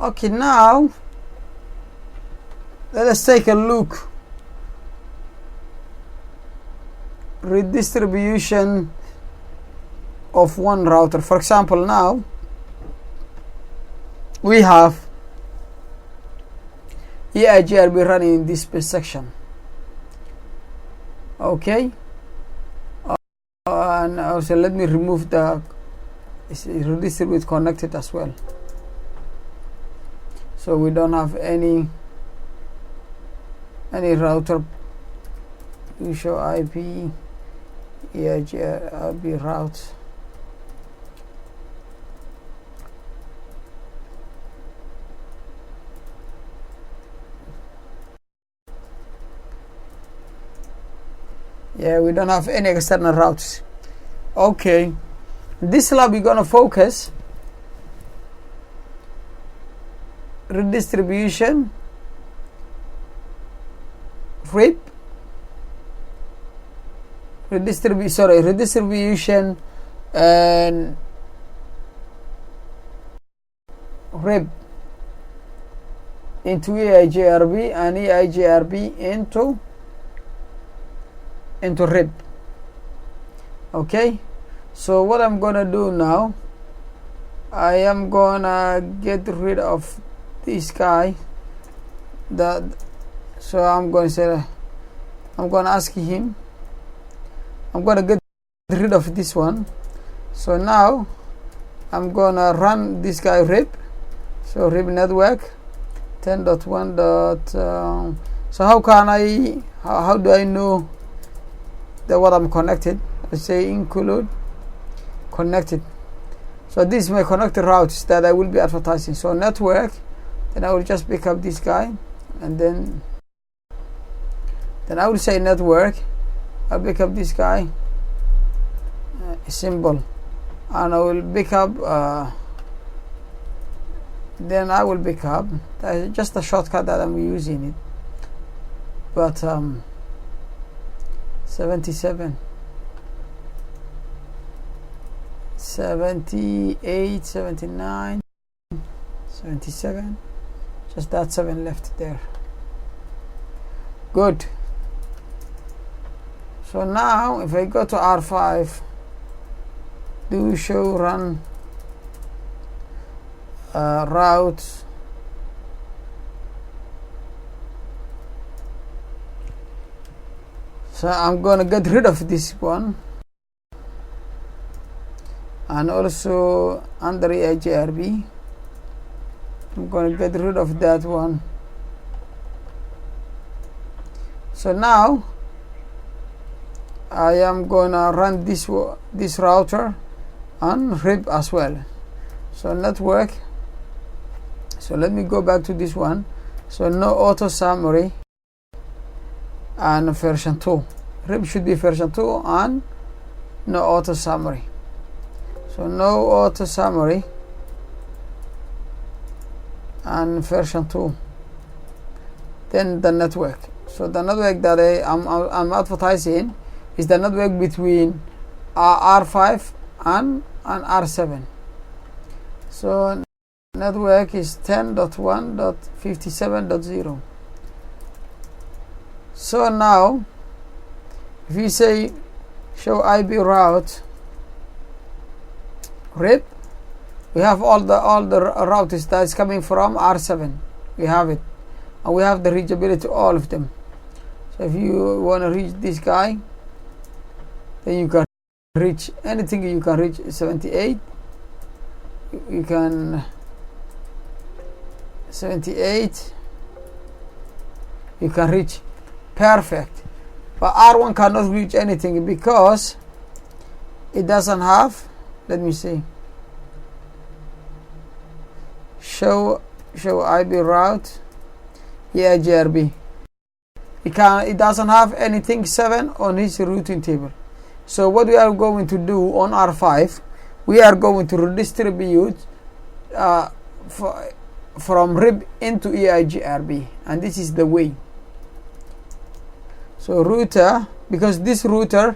Okay, now let us take a look. Redistribution of one router. For example, now we have Eigrp running in this space section. Okay, and also let me remove the redistribute connected as well, so we don't have any router. We show IP Eigrp routes. Yeah, we don't have any external routes. Okay, this lab we're gonna focus redistribution, redistribution and REB into Eigrp and Eigrp into REB. Okay, so what I'm gonna do now, I am gonna get rid of this guy. So I'm gonna say, I'm gonna ask him, I'm gonna get rid of this one. So now I'm gonna run this guy REB. So REB network 10.1. So how can I, how do I know that what I'm connected? Let's say include connected. So this is my connected routes that I will be advertising. So network, then I will just pick up this guy, and then I will say network. I'll pick up this guy, symbol, and I will pick up. Then I will pick up. That's just a shortcut that I'm using it. But 77, 78, 79, 77. Just that 7 left there. Good. So now if I go to R5, do show run routes. So I'm gonna get rid of this one, and also under Eigrp I'm gonna get rid of that one. So now I am gonna run this router on REB as well. So network. So let me go back to this one. So no auto summary and version 2. REB should be version 2 and no auto summary. So no auto summary and version 2. Then the network. So the network that I'm advertising is the network between R5 and R7. So network is 10.1.57.0. So now if you say show IP route REB, we have all the routes that is coming from R7. We have it, and we have the reachability to all of them. So if you want to reach this guy, then you can reach anything. You can reach 78. You can 78. You can reach perfect. But R1 cannot reach anything because it doesn't have. Let me see. Show IP route Eigrp. It doesn't have anything 7 on his routing table. So what we are going to do on R5, we are going to redistribute from REB into Eigrp, and this is the way. So router, because this router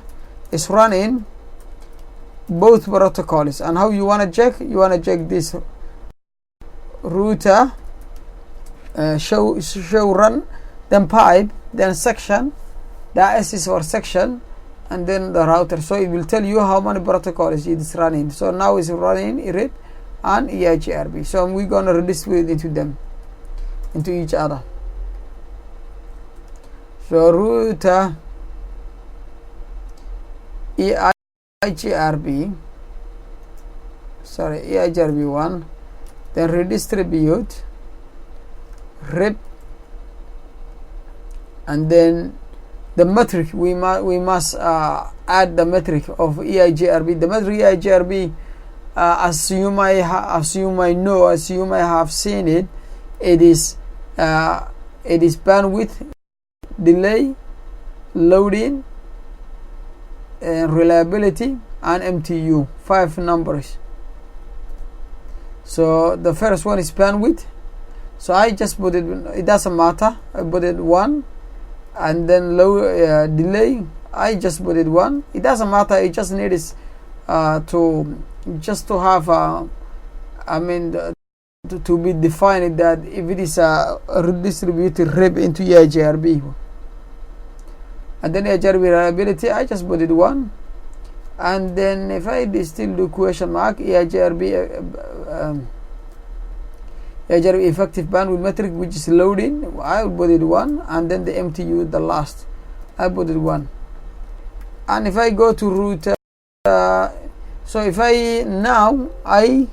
is running both protocols, and how you want to check? You want to check this router show run, then pipe, then section. The S is for section, and then the router. So it will tell you how many protocols it is running. So now it's running RIP and Eigrp. So we're gonna redistribute into them, into each other. So router Eigrp, sorry, Eigrp1, then redistribute RIP, and then the metric we must add the metric of Eigrp. The metric Eigrp, as you might know, as you might have seen it, it is bandwidth, delay, loading, and reliability, and MTU. 5 numbers. So the first one is bandwidth. So I just put it. It doesn't matter. I put it 1, and then low delay. I just put it 1. It doesn't matter. It just needs to have to be defined that if it is a redistributed RIP into Eigrp, and then Eigrp reliability, I just put it 1, and then if I still do question mark Eigrp effective bandwidth metric, which is loading, I will put it 1, and then the MTU, the last, I put it 1. And if I go to router, so if I now I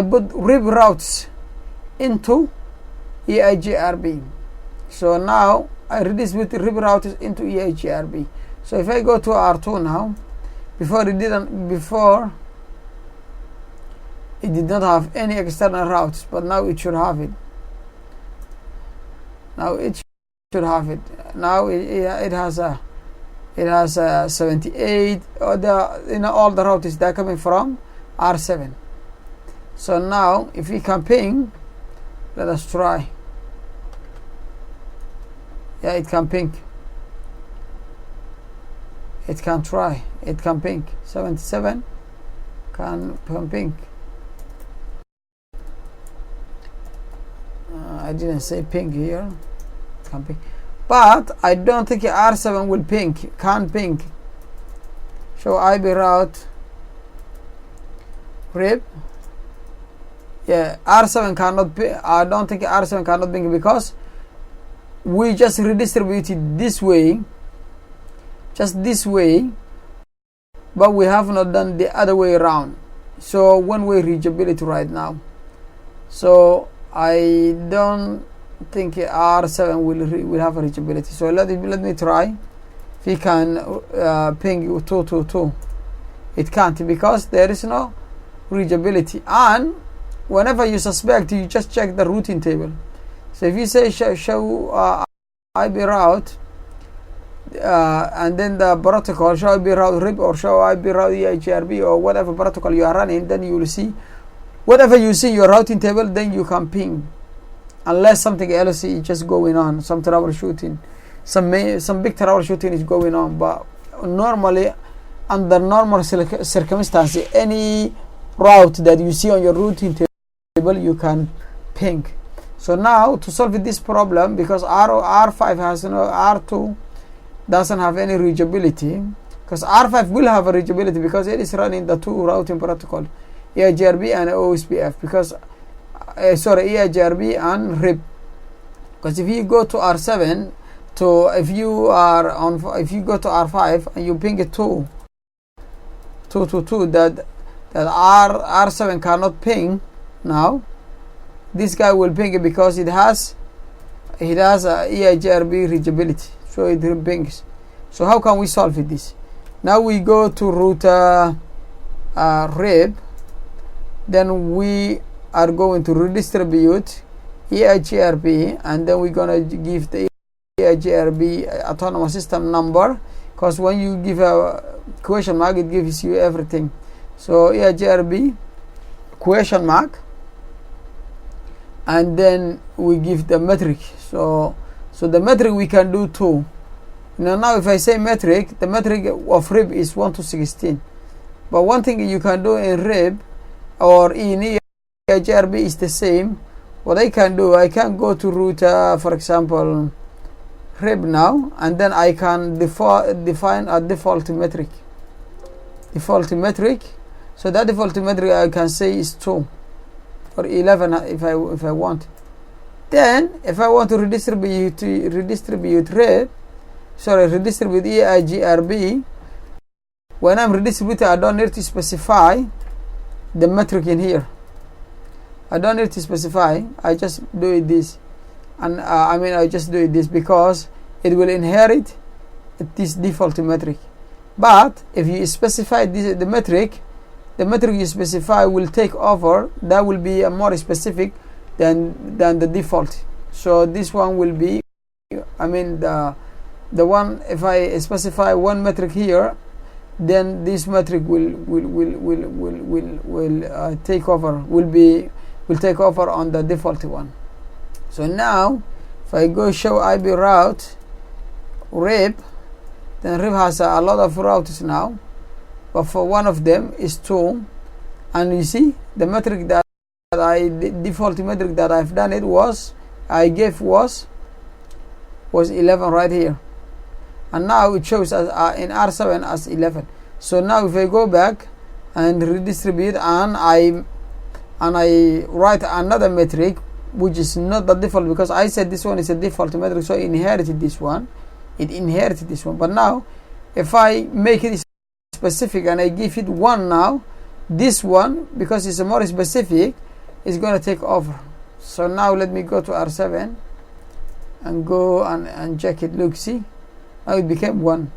put RIP routes into Eigrp. So now I redistribute RIP routes into Eigrp. So if I go to R2 now, before it did not have any external routes, but now it should have it. Now it should have it. Now it has 78. All the routes that are coming from R7. So now if we can ping, let us try. Yeah, it can ping. It can try. It can ping. 77 can ping. I didn't say ping here. It can ping. But I don't think R7 will ping. Can't ping. So IP route RIP. Yeah, R7 cannot ping. I don't think R7 cannot ping because we just redistributed this way, just this way, but we have not done the other way around. So one-way reachability right now. So I don't think R7 will have a reachability. So let me try. If we can ping 222, it can't because there is no reachability. And whenever you suspect, you just check the routing table. So if you say show IP route and then the protocol, show IP route RIP or show IP route Eigrp or whatever protocol you are running, then you will see whatever you see your routing table, then you can ping, unless something else is just going on, some troubleshooting, some big troubleshooting is going on. But normally, under normal circumstances, any route that you see on your routing table, you can ping. So now to solve this problem, because R5 has R2 doesn't have any reachability, because R5 will have a reachability because it is running the 2 routing protocol, Eigrp and OSPF, because Eigrp and RIP. Because if you go to R7, if you go to R5 and you ping it 222, that R7 cannot ping now. This guy will ping it because it has a Eigrp reachability, so it pings. So how can we solve this? Now we go to router RIP, then we are going to redistribute Eigrp, and then we're gonna give the Eigrp autonomous system number, because when you give a question mark, it gives you everything. So Eigrp question mark, and then we give the metric. So the metric we can do 2. Now if I say metric, the metric of RIP is 1 to 16. But one thing you can do in RIP or in GRB is the same. What I can do, I can go to router, for example, rib now, and then I can define a default metric. So that default metric I can say is 2 or 11 if I want. Then if I want to redistribute Eigrp, when I'm redistributing, I don't need to specify the metric in here. I don't need to specify. I just do it this, and I just do it this because it will inherit this default metric. But if you specify the metric you specify will take over. That will be more specific than the default. So this one will be, the one, if I specify one metric here, then this metric will take over. Will take over on the default one. So now, if I go show IB route rib, then rib has a lot of routes now, but for one of them is 2, and you see the metric that the default metric that I've done it was 11 right here, and now it shows as in R7 as 11. So now if I go back and redistribute and I write another metric which is not the default, because I said this one is a default metric, so it inherited this one. But now if I make it specific and I give it 1 now, this one, because it's a more specific, is going to take over. So now let me go to R7 and go and check it. Look, see, now it became 1,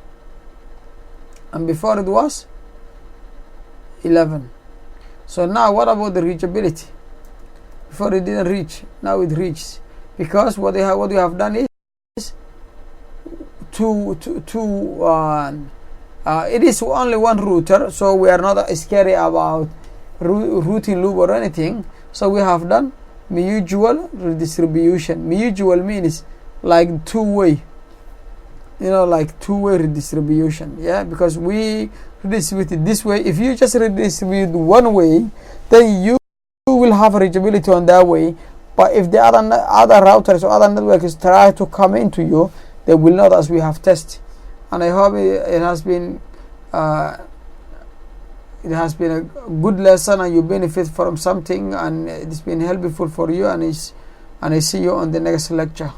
and before it was 11. So now what about the reachability? Before it didn't reach, now it reaches, because what you have done is it is only one router, so we are not scary about routing loop or anything. So we have done mutual redistribution. Mutual means like two-way, like two-way redistribution. Yeah, because we redistribute it this way. If you just redistribute one way, then you will have reachability on that way. But if the other routers or other networks try to come into you, they will not, as we have tested. And I hope it has been a good lesson, and you benefit from something, and it's been helpful for you. And I see you on the next lecture.